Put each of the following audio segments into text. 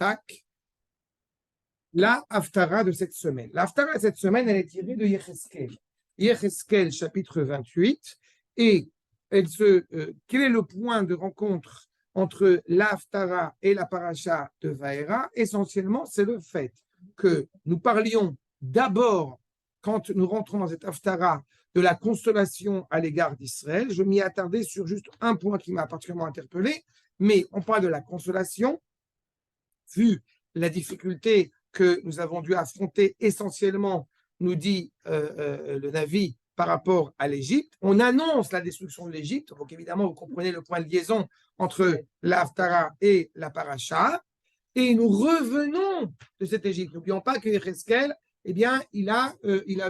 Tac. La Haftara de cette semaine. La Haftara de cette semaine, elle est tirée de Yecheskel. Yecheskel, chapitre 28. Et quel est le point de rencontre entre la Haftara et la paracha de Vaera? Essentiellement, c'est le fait que nous parlions d'abord, quand nous rentrons dans cette Haftara, de la consolation à l'égard d'Israël. Je m'y attardais sur juste un point qui m'a particulièrement interpellé, mais on parle de la consolation, vu la difficulté que nous avons dû affronter essentiellement, nous dit le Navi, par rapport à l'Égypte. On annonce la destruction de l'Égypte, donc évidemment, vous comprenez le point de liaison entre la Haftara et la Paracha, et nous revenons de cette Égypte. N'oublions pas que Yecheskel, eh bien, il a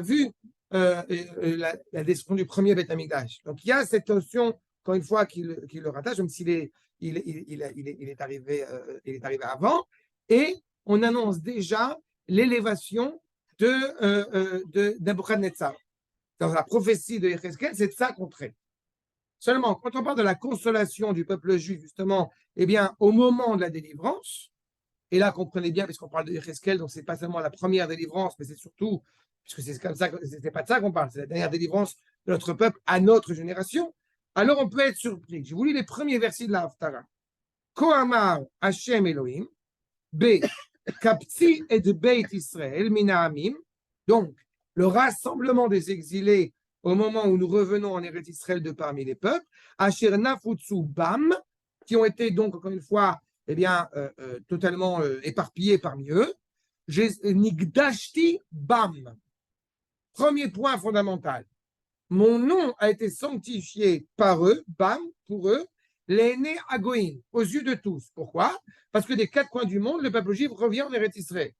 vu la destruction du premier Beth Amikdash. Donc, il y a cette notion, encore une fois, qui le rattache, même s'il est, il est arrivé avant, et on annonce déjà l'élévation de Nebuchadnezzar. Dans la prophétie de Yecheskel, c'est de ça qu'on traite. Seulement, quand on parle de la consolation du peuple juif, justement, eh bien, au moment de la délivrance, et là, comprenez bien, puisqu'on parle de Yecheskel, donc c'est pas seulement la première délivrance, mais c'est surtout, puisque c'est comme ça, c'est pas de ça qu'on parle, c'est la dernière délivrance de notre peuple à notre génération, alors on peut être surpris. Je vous lis les premiers versets de la Haftara. Kohamar Hashem Elohim, B. Kapti et de Beit Israël, Minahamim. Donc, le rassemblement des exilés au moment où nous revenons en Eretz Israël de parmi les peuples, Asher Nafutsu Bam, qui ont été donc, encore une fois, eh bien, totalement éparpillés parmi eux. Nigdashti Bam. Premier point fondamental. Mon nom a été sanctifié par eux, Bam, pour eux, l'aîné Agoïn, aux yeux de tous. Pourquoi? Parce que des quatre coins du monde, le peuple juif revient en Eretz Israël.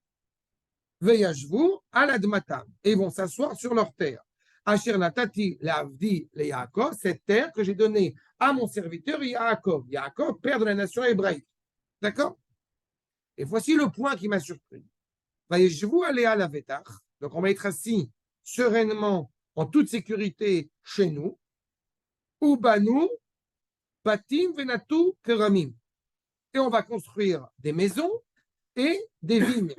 Veyashvu al admatam, et ils vont s'asseoir sur leur terre. Asher natati leavdi le Yaakov, cette terre que j'ai donnée à mon serviteur Yaakov. Yaakov, père de la nation hébraïque. D'accord? Et voici le point qui m'a surpris. Veyashvu alea lavetach, donc on va être assis sereinement, en toute sécurité chez nous. Ubanu batim venatu keramim. Et on va construire des maisons et des vignes.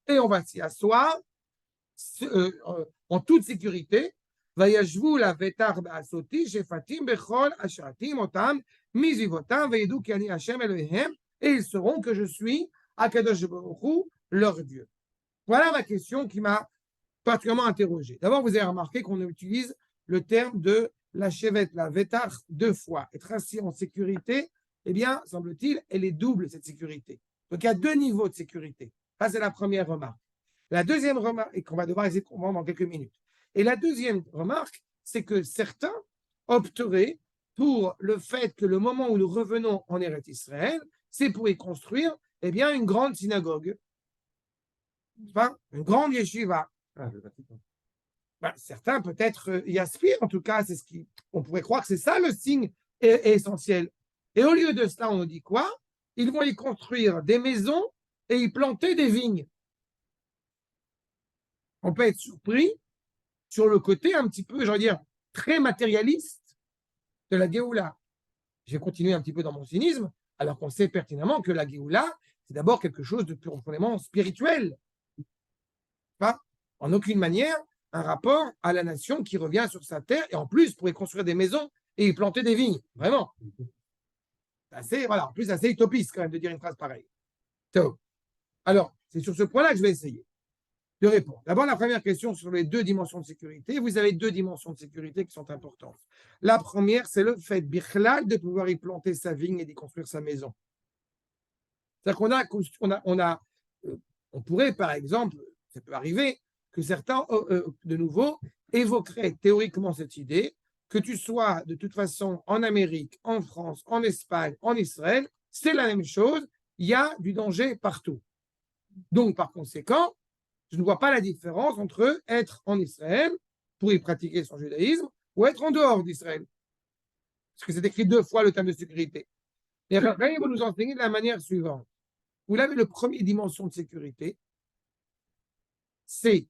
Et on va s'y asseoir en toute sécurité. וישבו לבטח בעשותי שפטים בכל השעתים אותם מזיבותם וידעו כי אני השם אלוהיהם et ils sauront que je suis Akadosh Baruch Hu, leur Dieu. Voilà ma question qui m'a particulièrement interrogé. D'abord, vous avez remarqué qu'on utilise le terme de la chevette, la vétach, deux fois. Être assis en sécurité, eh bien, semble-t-il, elle est double, cette sécurité. Donc, il y a deux niveaux de sécurité. Ça, c'est la première remarque. La deuxième remarque, et qu'on va devoir essayer de comprendre dans quelques minutes. Et la deuxième remarque, c'est que certains opteraient pour le fait que le moment où nous revenons en Eretz Israël, c'est pour y construire, eh bien, une grande synagogue. Enfin, une grande yeshiva. Certains peut-être y aspirent, en tout cas, c'est on pourrait croire que c'est ça le signe essentiel. Et au lieu de cela, on nous dit quoi? Ils vont y construire des maisons et y planter des vignes. On peut être surpris sur le côté un petit peu, j'allais dire, très matérialiste de la Géoula. Je vais continuer un petit peu dans mon cynisme, alors qu'on sait pertinemment que la Géoula, c'est d'abord quelque chose de profondément spirituel. Pas, en aucune manière, un rapport à la nation qui revient sur sa terre et en plus pourrait construire des maisons et y planter des vignes. Vraiment. En plus, assez utopiste quand même de dire une phrase pareille. Donc, alors, c'est sur ce point-là que je vais essayer de répondre. D'abord, la première question sur les deux dimensions de sécurité. Vous avez deux dimensions de sécurité qui sont importantes. La première, c'est le fait, bichlal, de pouvoir y planter sa vigne et d'y construire sa maison. C'est-à-dire on pourrait, par exemple, ça peut arriver, que certains, de nouveau, évoqueraient théoriquement cette idée que tu sois de toute façon en Amérique, en France, en Espagne, en Israël, c'est la même chose, il y a du danger partout. Donc, par conséquent, je ne vois pas la différence entre être en Israël pour y pratiquer son judaïsme ou être en dehors d'Israël. Parce que c'est écrit deux fois le terme de sécurité. Et Raphaël va nous enseigner de la manière suivante. Vous avez le premier dimension de sécurité, c'est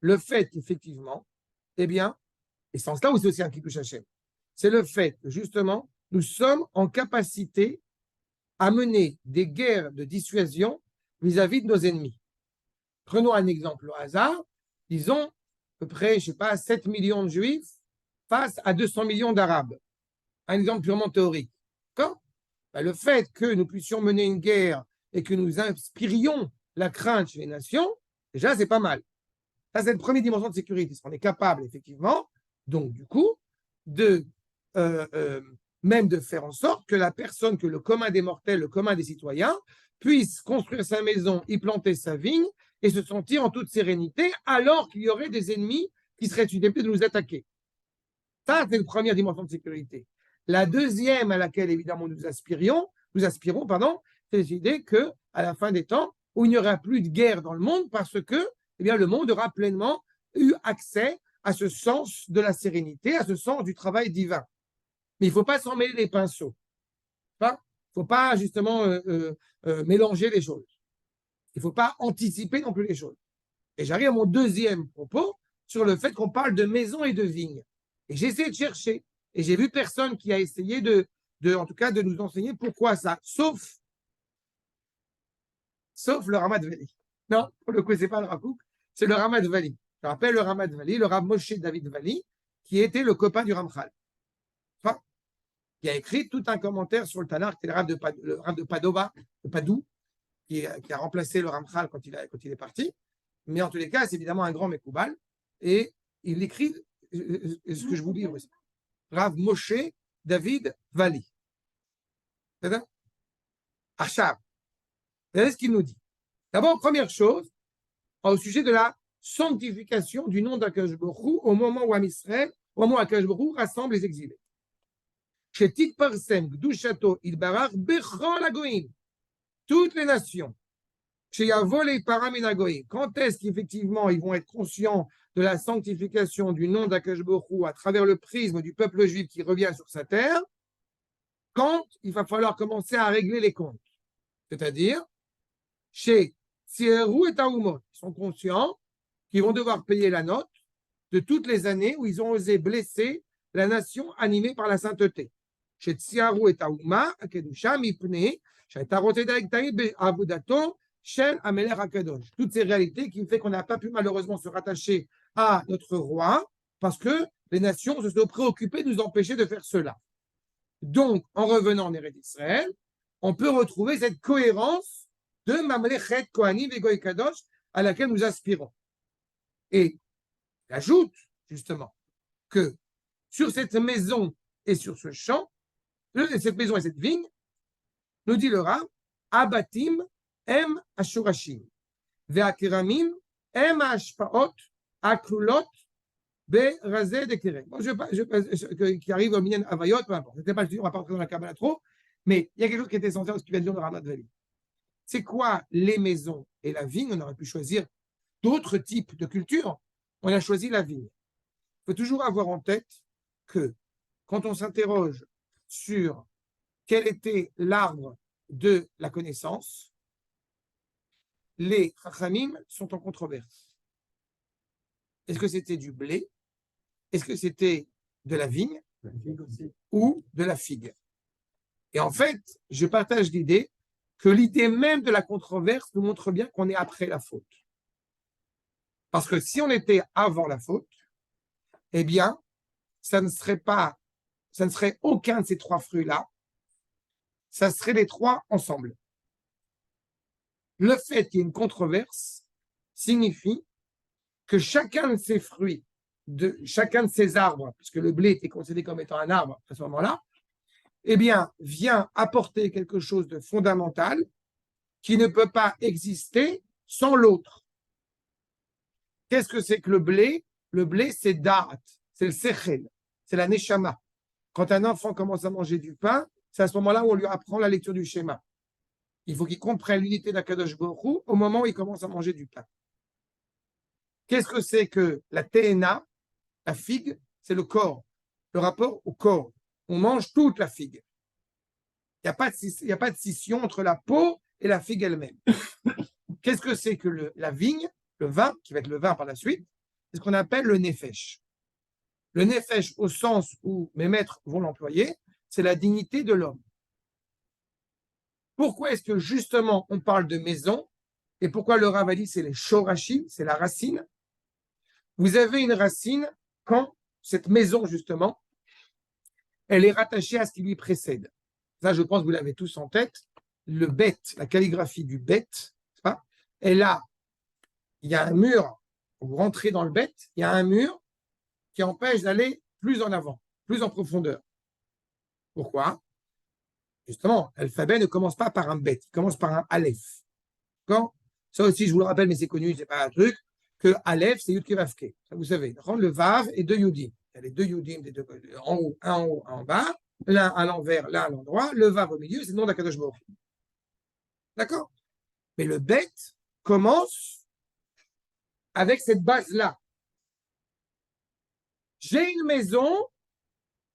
le fait qu'effectivement, eh bien, et sans cela, c'est aussi un Kiddush Hashem, c'est le fait que justement, nous sommes en capacité à mener des guerres de dissuasion vis-à-vis de nos ennemis. Prenons un exemple au hasard. Disons, à peu près, je ne sais pas, 7 millions de Juifs face à 200 millions d'Arabes. Un exemple purement théorique. D'accord? Ben, le fait que nous puissions mener une guerre et que nous inspirions la crainte chez les nations, déjà, c'est pas mal. Ça, c'est la première dimension de sécurité. On est capable, effectivement, donc, du coup, de même de faire en sorte que la personne, que le commun des mortels, le commun des citoyens, puisse construire sa maison, y planter sa vigne et se sentir en toute sérénité, alors qu'il y aurait des ennemis qui seraient susceptibles de nous attaquer. Ça, c'est la première dimension de sécurité. La deuxième à laquelle, évidemment, nous aspirons, c'est l'idée qu'à la fin des temps, où il n'y aura plus de guerre dans le monde parce que eh bien, le monde aura pleinement eu accès à ce sens de la sérénité, à ce sens du travail divin. Mais il ne faut pas s'en mêler les pinceaux. Il ne faut pas justement mélanger les choses. Il ne faut pas anticiper non plus les choses. Et j'arrive à mon deuxième propos sur le fait qu'on parle de maison et de vigne. Et j'ai essayé de chercher. Et j'ai vu personne qui a essayé en tout cas, de nous enseigner pourquoi ça, sauf le Ramat Vali. Non, pour le coup, ce n'est pas le Rakouk, c'est le Ramat Vali. Je rappelle le Ramat Vali, le Rav Moshe David Vali, qui était le copain du Ramchal. Enfin, qui a écrit tout un commentaire sur le Tanakh, qui est le Rav de Padova, de Padoue, qui a remplacé le Ramchal quand il est parti. Mais en tous les cas, c'est évidemment un grand Mekoubal. Et il écrit ce que je vous dis aussi. Rav Moshe David Vali. C'est-à-dire Achab. C'est ce qu'il nous dit. D'abord, première chose, au sujet de la sanctification du nom d'Akadosh Baruch Hu au moment où Amisraël, au moment où Akadosh Baruch Hu rassemble les exilés. Shetit parsem gdushato ilbarach bechol hagoyim. Toutes les nations. Sheyavo les paraminagoyim. Quand est-ce qu'effectivement ils vont être conscients de la sanctification du nom d'Akadosh Baruch Hu à travers le prisme du peuple juif qui revient sur sa terre? Quand il va falloir commencer à régler les comptes. C'est-à-dire, chez Sierou et Taoumot, ils sont conscients qu'ils vont devoir payer la note de toutes les années où ils ont osé blesser la nation animée par la sainteté. Chez Tsiarou et Taouma, Akedusha, Mipne, Avudato, Shel Ameler Akadosh. Toutes ces réalités qui font qu'on n'a pas pu malheureusement se rattacher à notre roi parce que les nations se sont préoccupées de nous empêcher de faire cela. Donc, en revenant en Eretz Israël, on peut retrouver cette cohérence de Mamlechet Kohanim et Goy Kadosh à laquelle nous aspirons. Et j'ajoute justement que sur cette maison et sur ce champ, cette maison et cette vigne, nous dit le Rav, Abatim em ashurashim, ve'akiramim em hashpaot aklulot berazé de kerem. Bon, qui arrive au Minyan Avayot, peu importe. C'était pas le sujet, on va pas rentrer dans la Kabbalah trop, mais il y a quelque chose qui est essentiel dans ce qui vient de dire le Ramat Vali. C'est quoi les maisons et la vigne? On aurait pu choisir d'autres types de cultures. On a choisi la vigne. Il faut toujours avoir en tête que quand on s'interroge sur quel était l'arbre de la connaissance, les chachamim sont en controverse. Est-ce que c'était du blé? Est-ce que c'était de la vigne ou de la figue? Et en fait, je partage l'idée que l'idée même de la controverse nous montre bien qu'on est après la faute. Parce que si on était avant la faute, eh bien, ça ne serait aucun de ces trois fruits-là, ça serait les trois ensemble. Le fait qu'il y ait une controverse signifie que chacun de ces fruits, chacun de ces arbres, puisque le blé était considéré comme étant un arbre à ce moment-là, eh bien, vient apporter quelque chose de fondamental qui ne peut pas exister sans l'autre. Qu'est-ce que c'est que le blé? Le blé, c'est da'at, c'est le sechel, c'est la neshama. Quand un enfant commence à manger du pain, c'est à ce moment-là où on lui apprend la lecture du schéma. Il faut qu'il comprenne l'unité d'Akadosh Baruch Hu au moment où il commence à manger du pain. Qu'est-ce que c'est que la TNA, la figue? C'est le corps, le rapport au corps. On mange toute la figue. Il n'y a pas de scission entre la peau et la figue elle-même. Qu'est-ce que c'est que la vigne, le vin, qui va être le vin par la suite? C'est ce qu'on appelle le nefesh. Le nefesh, au sens où mes maîtres vont l'employer, c'est la dignité de l'homme. Pourquoi est-ce que justement on parle de maison Et pourquoi le Rav a dit c'est les shorashim, c'est la racine. Vous avez une racine quand cette maison, justement, elle est rattachée à ce qui lui précède. Ça, je pense que vous l'avez tous en tête. Le bet, la calligraphie du bet, et là, il y a un mur, vous rentrez dans le bet, il y a un mur qui empêche d'aller plus en avant, plus en profondeur. Pourquoi? Justement, l'alphabet ne commence pas par un bet, il commence par un aleph. D'accord? Ça aussi, je vous le rappelle, mais c'est connu, c'est pas un truc, que aleph, c'est yud kevavke. Ça, vous savez, le vav et deux yudim. Il y a les deux yudim des deux, en haut, un en bas, l'un à l'envers, l'un à l'endroit, le vav au milieu, c'est le nom d'Akadosh Baruch Hu. D'accord? Mais le bet commence avec cette base-là. J'ai une maison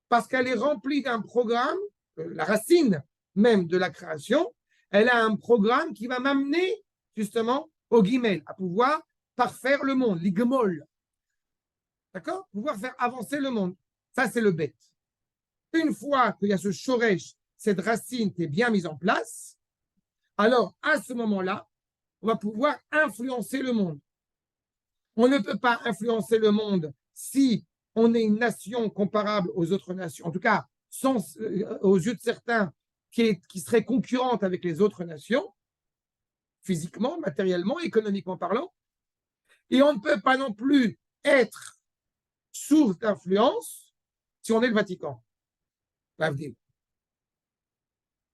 parce qu'elle est remplie d'un programme, la racine même de la création, elle a un programme qui va m'amener justement au guimel, à pouvoir parfaire le monde, l'igmol. D'accord? Pouvoir faire avancer le monde. Ça, c'est le bet. Une fois qu'il y a ce shoresh, cette racine qui est bien mise en place, alors à ce moment-là, on va pouvoir influencer le monde. On ne peut pas influencer le monde si on est une nation comparable aux autres nations, en tout cas, aux yeux de certains, qui serait concurrente avec les autres nations, physiquement, matériellement, économiquement parlant. Et on ne peut pas non plus être source d'influence si on est le Vatican.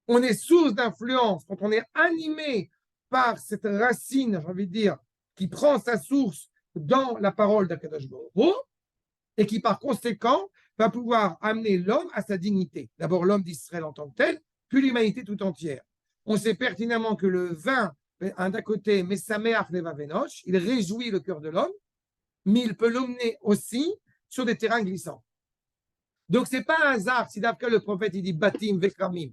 On est source d'influence quand on est animé par cette racine, j'ai envie de dire, qui prend sa source dans la parole d'Akadosh Baruch Hu, et qui par conséquent va pouvoir amener l'homme à sa dignité. D'abord l'homme d'Israël en tant que tel, puis l'humanité tout entière. On sait pertinemment que le vin, d'un côté, Mesameach Levavenosh, il réjouit le cœur de l'homme, mais il peut l'emmener aussi sur des terrains glissants. Donc c'est pas un hasard si d'après le prophète il dit Batim Vekramim.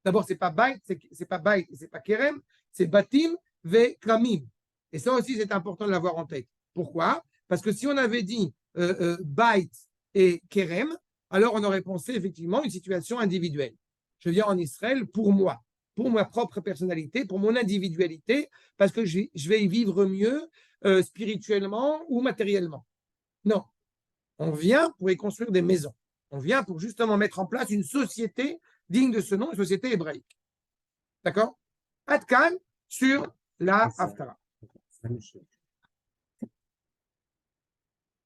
D'abord c'est pas Bait, c'est pas Bait, c'est pas Kerem, c'est Batim Vekramim. Et ça aussi c'est important de l'avoir en tête. Pourquoi? Parce que si on avait dit Bait et Kerem, alors on aurait pensé effectivement une situation individuelle. Je viens en Israël pour moi, pour ma propre personnalité, pour mon individualité, parce que je vais y vivre mieux spirituellement ou matériellement. Non, on vient pour y construire des maisons. On vient pour justement mettre en place une société digne de ce nom, une société hébraïque. D'accord? Adkan sur la Haftara.